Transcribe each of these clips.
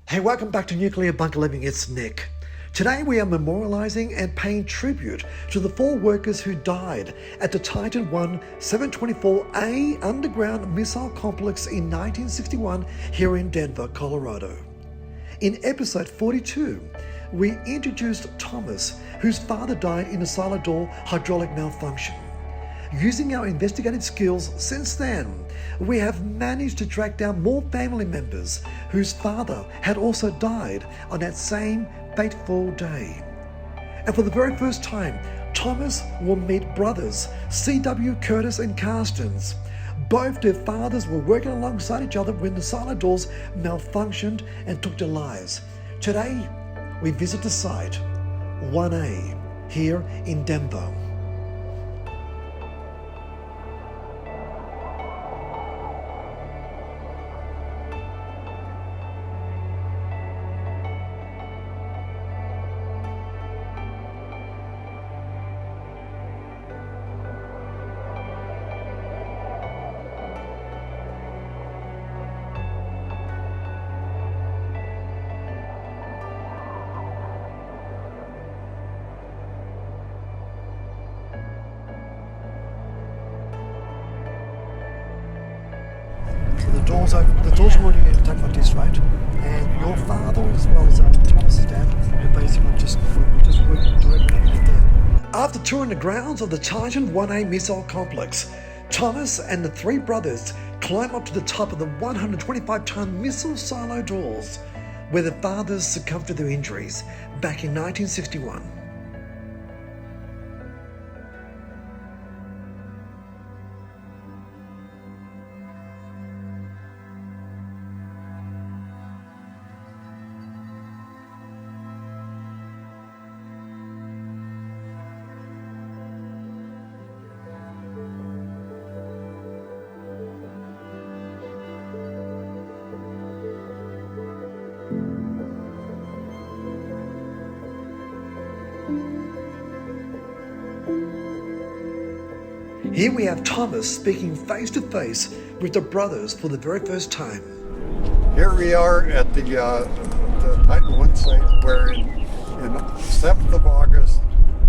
Hey, welcome back to Nuclear Bunker Living. It's Nick. Today we are memorializing and paying tribute to the 4 workers who died at the Titan I 724A underground missile complex in 1961 here in Denver, Colorado. In episode 42, we introduced Thomas, whose father died in a silo door hydraulic malfunction. Using our investigative skills since then, we have managed to track down more family members whose father had also died on that same fateful day. And for the very first time, Thomas will meet brothers C.W. Curtis and Carstens. Both their fathers were working alongside each other when the silo doors malfunctioned and took their lives. Today, we visit the site 1A here in Denver. The doors were already attacked like this, right? And your father, as well as Thomas's dad, were basically just working directly underneath there. After touring the grounds of the Titan 1A missile complex, Thomas and the 3 brothers climb up to the top of the 125-ton missile silo doors, where their fathers succumbed to their injuries back in 1961. Here we have Thomas speaking face to face with the brothers for the very first time. Here we are at the Titan 1 site where in 7th of August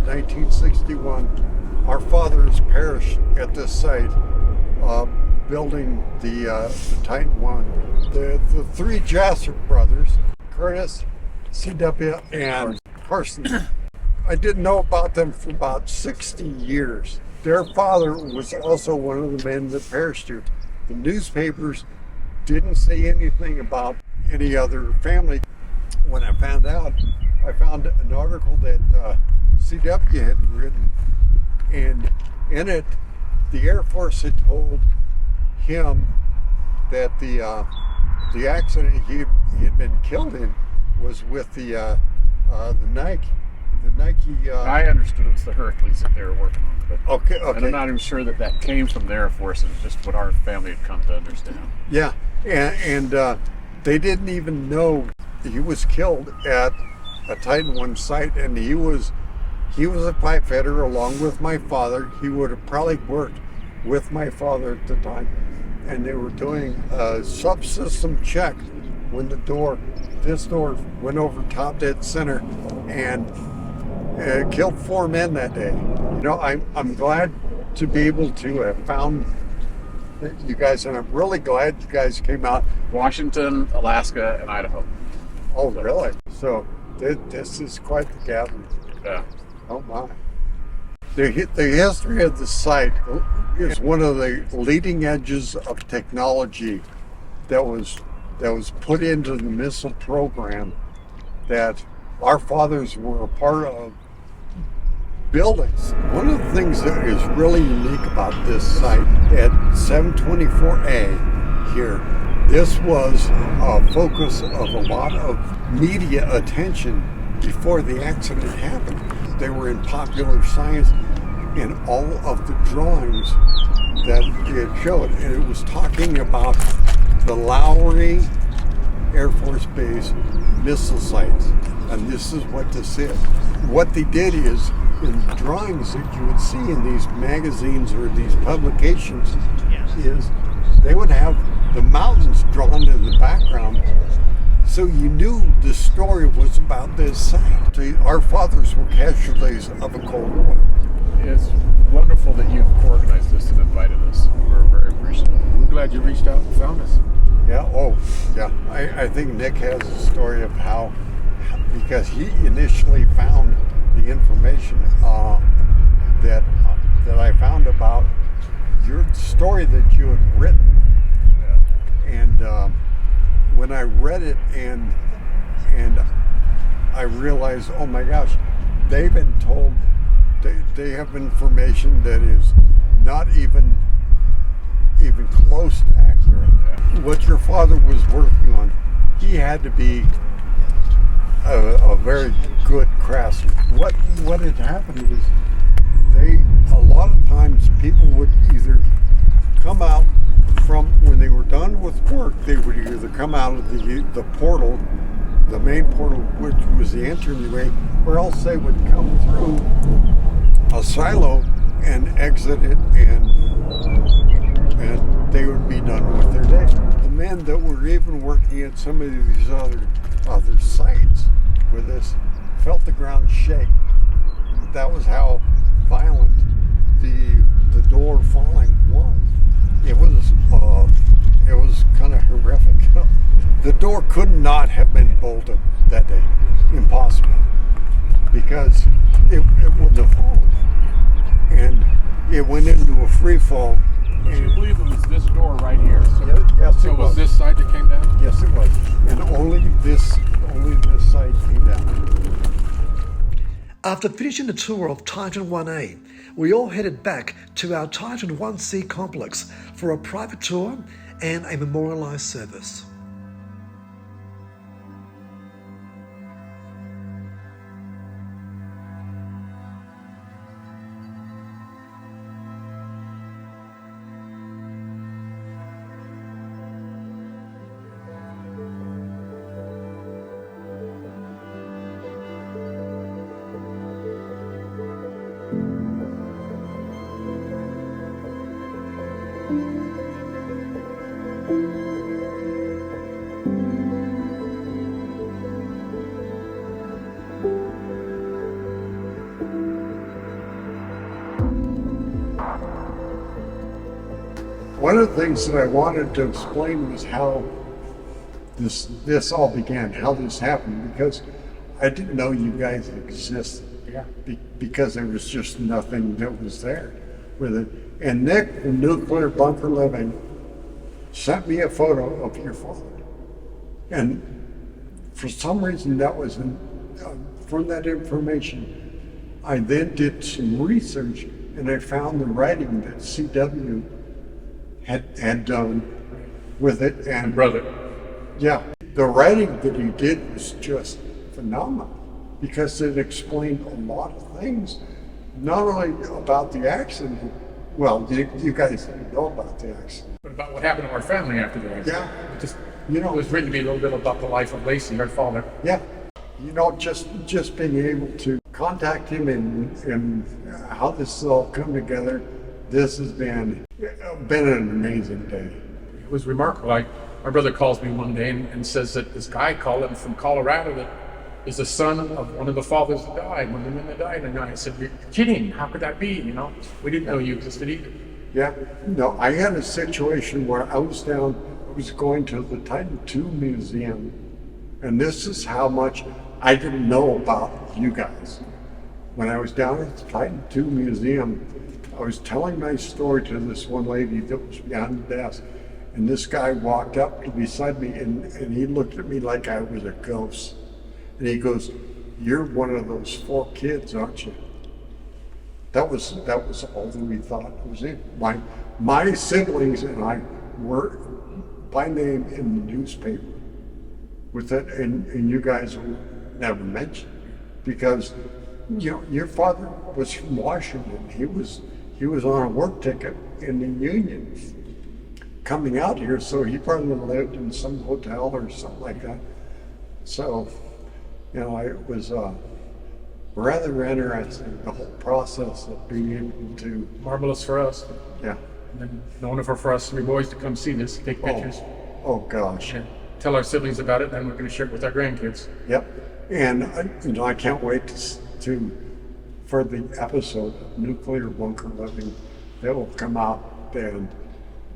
1961 our fathers perished at this site building the Titan 1. The 3 Jasser brothers, Curtis, C.W. and Carson, I didn't know about them for about 60 years. Their father was also one of the men that perished here. The newspapers didn't say anything about any other family. When I found out, I found an article that CW had written, and in it, the Air Force had told him that the accident he had been killed in was with the Nike. The Nike. I understood it was the Hercules that they were working on, but okay. And I'm not even sure that came from the Air Force. It was just what our family had come to understand. Yeah, and they didn't even know he was killed at a Titan 1 site, and he was a pipefitter along with my father. He would have probably worked with my father at the time, and they were doing a subsystem check when this door went over top dead center, and killed 4 men that day. You know, I'm glad to be able to have found you guys, and I'm really glad you guys came out. Washington, Alaska, and Idaho. Oh, really? So this is quite the gathering. Yeah. Oh my. The history of the site is one of the leading edges of technology that was put into the missile program that our fathers were a part of building. One of the things that is really unique about this site at 724A here, this was a focus of a lot of media attention before the accident happened. They were in Popular Science in all of the drawings that it showed, and it was talking about the Lowry Air Force Base missile sites, and this is what this is. What they did is, in the drawings that you would see in these magazines or these publications, is they would have the mountains drawn in the background So you knew the story was about this site. So our fathers were casualties of a Cold War. It's wonderful that you've organized this and invited us. We're very appreciative. We're glad you reached out and found us. Yeah, yeah. I think Nick has a story of how, because he initially found the information that I found about your story that you had written. Yeah. And when I read it and I realized, oh my gosh, they've been told, they have information that is not even close to accurate. What your father was working on, he had to be a very good craftsman. What had happened is a lot of times people would either come out from, when they were done with work, they would either come out of the portal, the main portal, which was the entryway, or else they would come through a silo and exit it, and they would be done with their day. The men that were even working at some of these other sites with us felt the ground shake. That was how violent the door falling was. It was kind of horrific. The door could not have been bolted that day. Impossible. Because it wouldn't have fallen. And it went into a free fall. But you believe it was this door right here? So, Yes, so it was this side that came down? Yes, it was. And only this side came down. After finishing the tour of Titan 1A, we all headed back to our Titan 1C complex for a private tour and a memorialized service. One of the things that I wanted to explain was how this all began, how this happened, because I didn't know you guys existed. Yeah. Because there was just nothing that was there with it. And Nick from Nuclear Bunker Living sent me a photo of your father. And for some reason that was from that information, I then did some research and I found the writing that CW had done with it. And Brother. yeah, the writing that he did was just phenomenal because it explained a lot of things, not only about the accident. Well, you guys didn't know about the accident. But about what happened to our family after the accident. Yeah. Just, You know, it was written to me a little bit about the life of Lacey, her father. yeah, you know, just being able to contact him and how this has all come together. This has been an amazing day. It was remarkable. My brother calls me one day and says that this guy called him from Colorado that is the son of one of the fathers that died, one of the men that died. And I said, "You're kidding, how could that be? You know, we didn't know you existed either." Yeah, no, I had a situation where I was going to the Titan II Museum, and this is how much I didn't know about you guys. When I was down at the Titan II Museum, I was telling my story to this one lady that was behind the desk, and this guy walked up to beside me, and he looked at me like I was a ghost. And he goes, "You're one of those 4 kids, aren't you?" That was all that we thought was it. My siblings and I were by name in the newspaper with it, and you guys were never mentioned because your father was from Washington. He was on a work ticket in the Union coming out here, so he probably lived in some hotel or something like that. So, it was rather interesting, the whole process of being able to, Marvelous for us. yeah. And then wonderful for us 3 boys to come see this, take pictures. Oh gosh. Yeah. tell our siblings about it, and then we're going to share it with our grandkids. Yep. And I can't wait for the episode of Nuclear Bunker Living that will come out, and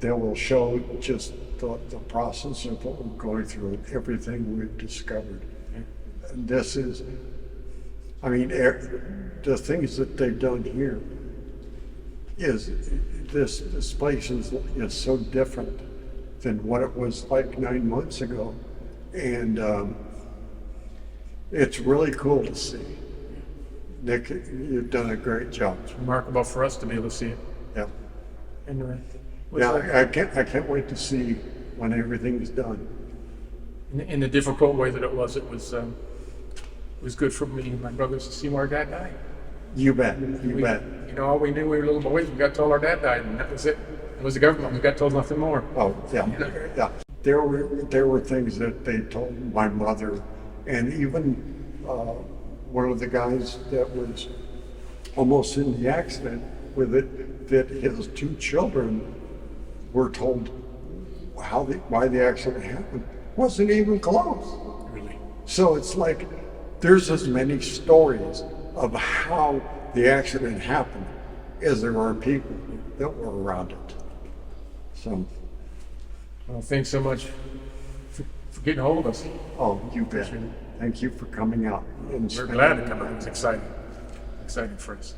they will show just the process of what we're going through and everything we've discovered. And this is, the things that they've done here is this place is so different than what it was like 9 months ago, and it's really cool to see. Nick, you've done a great job. It's remarkable for us to be able to see it. Yeah. And I can't wait to see when everything's done. in the difficult way that it was good for me and my brothers to see where our dad died. You bet. You bet. All we knew, we were little boys. We got told our dad died, and that was it. It was the government. We got told nothing more. Oh, yeah. Yeah. There were things that they told my mother, and even one of the guys that was almost in the accident with it, that his 2 children were told why the accident happened. Wasn't even close. Really. So it's like there's as many stories of how the accident happened as there are people that were around it. So, Well, thanks so much for getting a hold of us. oh, you bet. Thank you for coming out. And We're glad to come out. It's exciting. Exciting for us.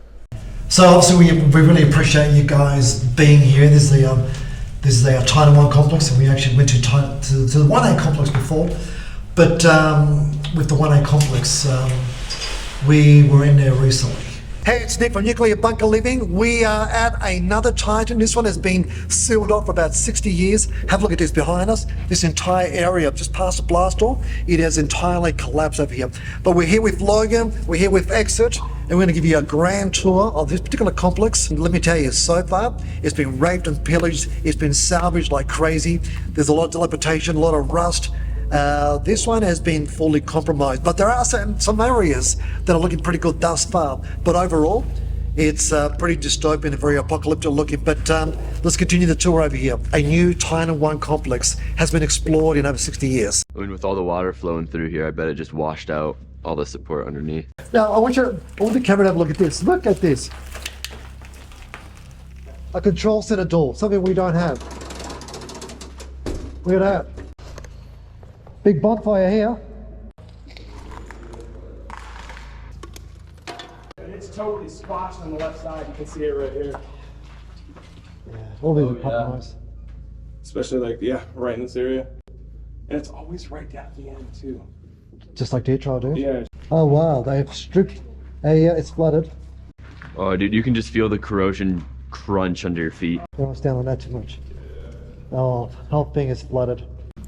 So obviously we really appreciate you guys being here. This is the Titan 1 complex, and we actually went to the 1A complex before, but with the 1A complex, we were in there recently. Hey, it's Nick from Nuclear Bunker Living. We are at another Titan. This one has been sealed off for about 60 years. Have a look at this behind us. This entire area just past the blast door, it has entirely collapsed over here. But we're here with Logan, we're here with Exit, and we're going to give you a grand tour of this particular complex. And let me tell you, so far, it's been raped and pillaged. It's been salvaged like crazy. There's a lot of dilapidation, a lot of rust. This one has been fully compromised, but there are some areas that are looking pretty good thus far. But overall, it's pretty dystopian and very apocalyptic looking. But let's continue the tour over here. A new Titan 1 complex has been explored in over 60 years. I mean, with all the water flowing through here, I bet it just washed out all the support underneath. Now, I want the camera to have a look at this. Look at this. A control center door, something we don't have. Look at that. Big bonfire here. It's totally squashed on the left side. You can see it right here. Yeah, all these are yeah. compromised. Especially right in this area. And it's always right down at the end too. Just like deer trial, dude. Yeah. Oh wow, they've stripped. Yeah, it's flooded. Oh, dude, you can just feel the corrosion crunch under your feet. Don't stand on that too much. Oh, the whole thing is flooded.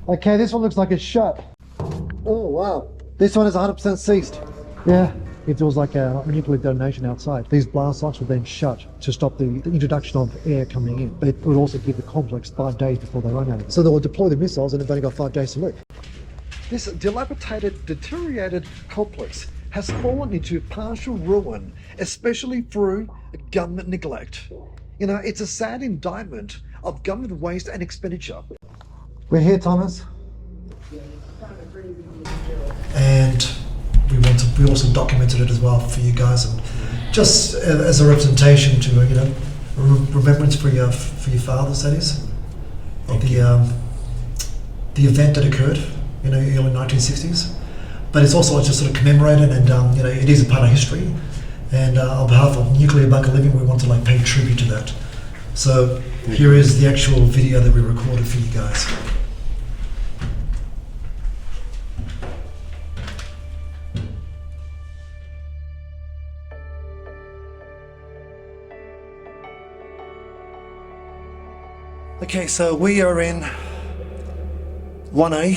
Okay, this one looks like it's shut. Oh wow, this one is 100% ceased. Yeah, if there was like a nuclear detonation outside, these blast sites would then shut to stop the introduction of air coming in. But it would also give the complex 5 days before they run out of it. So they will deploy the missiles and they've only got 5 days to live. This dilapidated, deteriorated complex has fallen into partial ruin, especially through government neglect. It's a sad indictment of government waste and expenditure. We're here, Thomas. And we also documented it as well for you guys, and just as a representation to remembrance for your fathers, that is, of the event that occurred in the early 1960s. But it's also just sort of commemorated, and it is a part of history. And on behalf of Nuclear Bunker Living, we want to pay tribute to that. So here is the actual video that we recorded for you guys. Okay, so we are in 1A.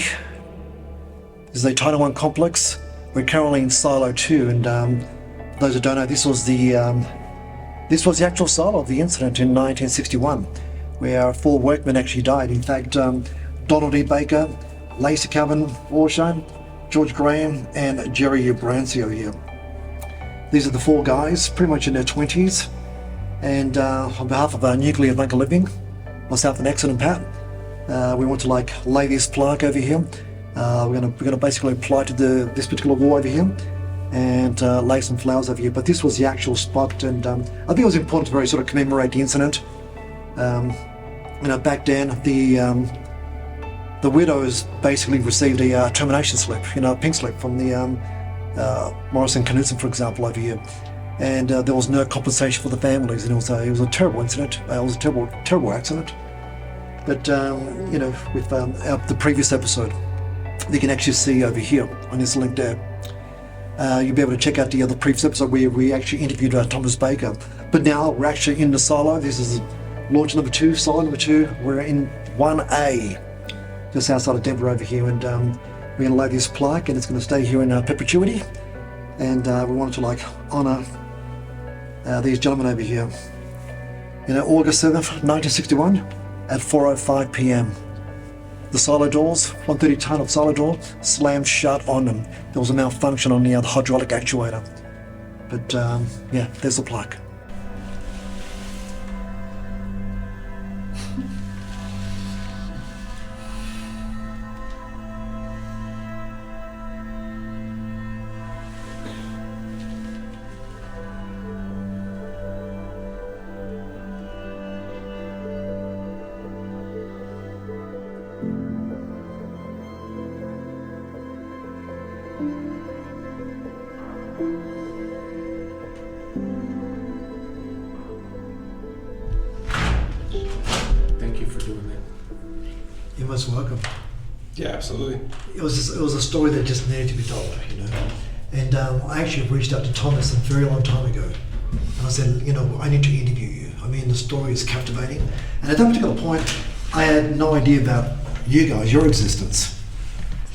This is a Titan 1 complex. We're currently in Silo 2, and for those who don't know, this was the actual silo of the incident in 1961, where 4 workmen actually died. In fact, Donald E. Baker, Lacey Calvin Warshaw, George Graham, and Jerry Brancio here. These are the 4 guys, pretty much in their 20s. And on behalf of Nuclear Bunker Living, myself and Exit and Pat, we want to lay this plaque over here We're gonna basically apply to this particular wall over here and lay some flowers over here. But this was the actual spot, and I think it was important to very sort of commemorate the incident. Back then the widows basically received a termination slip, a pink slip from the Morrison Knudsen, for example, over here, and there was no compensation for the families, and it was a terrible incident. It was a terrible accident. But with the previous episode, you can actually see over here on this link there. You'll be able to check out the other previous episode where we actually interviewed Thomas Baker. But now we're actually in the silo. This is launch number 2, silo number 2. We're in 1A, just outside of Denver over here, and we're going to lay this plaque, and it's going to stay here in perpetuity. And we wanted to honour these gentlemen over here. August 7th, 1961, at 4:05 p.m. The silo doors, 130 ton of silo door, slammed shut on them. There was a malfunction on the hydraulic actuator. But there's the plaque. Thank you for doing that. You're most welcome. Yeah, absolutely. It was a story that just needed to be told, And I actually reached out to Thomas a very long time ago, and I said, I need to interview you. I mean, the story is captivating, and at that particular point, I had no idea about you guys, your existence.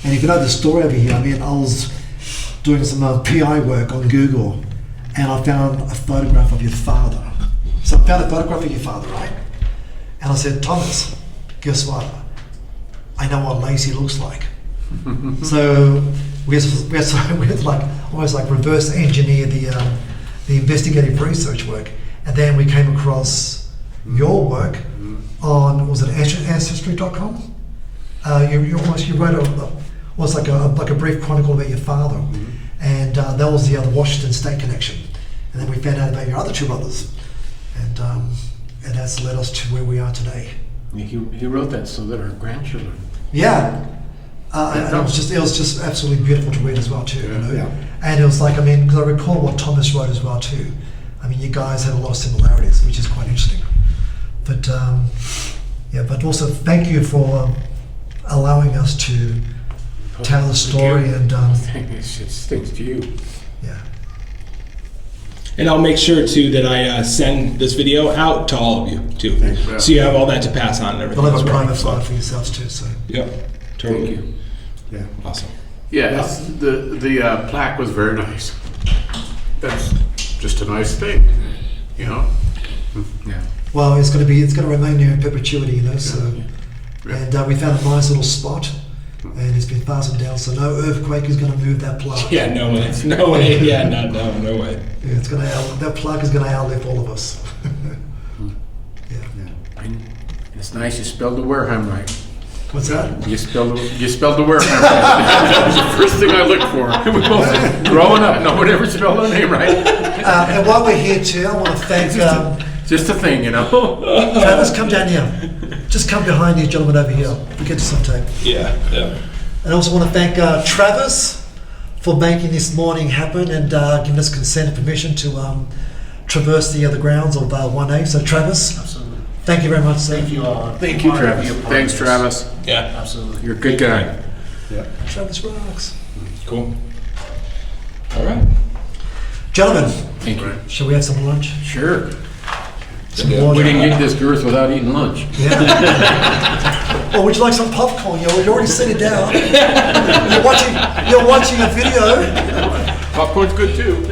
And if you know the story over here, I was doing some PI work on Google, and I found a photograph of your father. So I found a photograph of your father, right? And I said, Thomas, guess what? I know what Lacey looks like. So we had almost reverse engineer the investigative research work, and then we came across your work on, was it ancestry.com? You wrote like a brief chronicle about your father, and that was the other Washington State connection. And then we found out about your other 2 brothers, and that's led us to where we are today. He wrote that so that our grandchildren. Yeah. And it was just absolutely beautiful to read as well too. Yeah. And it was because I recall what Thomas wrote as well too. You guys had a lot of similarities, which is quite interesting. But but also thank you for allowing us to tell the story and It's thanks to you. yeah. And I'll make sure too that I send this video out to all of you too, so you have all that to pass on and everything. You'll have as a well. private file for yourselves too. So Yep, totally. Thank you. Yeah. Awesome. Yeah, the plaque was very nice. That's just a nice thing, Yeah. well, it's going to remain there in perpetuity, So and we found a nice little spot. And it's been fastened down, so no earthquake is going to move that plaque. Yeah, no way. No way. Yeah, no way. Yeah, that plaque is going to outlive all of us. And it's nice you spelled the Wareham right. What's that? You spelled the word. That was the first thing I looked for. Growing up, no one ever spelled their name right. And while we're here too, I want to thank Just a thing, Travis. Come down here. Just come behind these gentlemen over here. We'll get you some tape. Yeah. And I also want to thank Travis for making this morning happen and giving us consent and permission to traverse the grounds of 1A. So Travis, Absolutely. thank you very much, sir. Thank you all. Thank you, Travis. Thanks, Travis. Yeah. Absolutely. You're a good guy. Travis rocks. Cool. All right. Gentlemen, Thank you. shall we have some lunch? Sure. Some We water? didn't get this girth without eating lunch. Yeah. Or would you like some popcorn? You already set it down. You're watching a video. Popcorn's good too.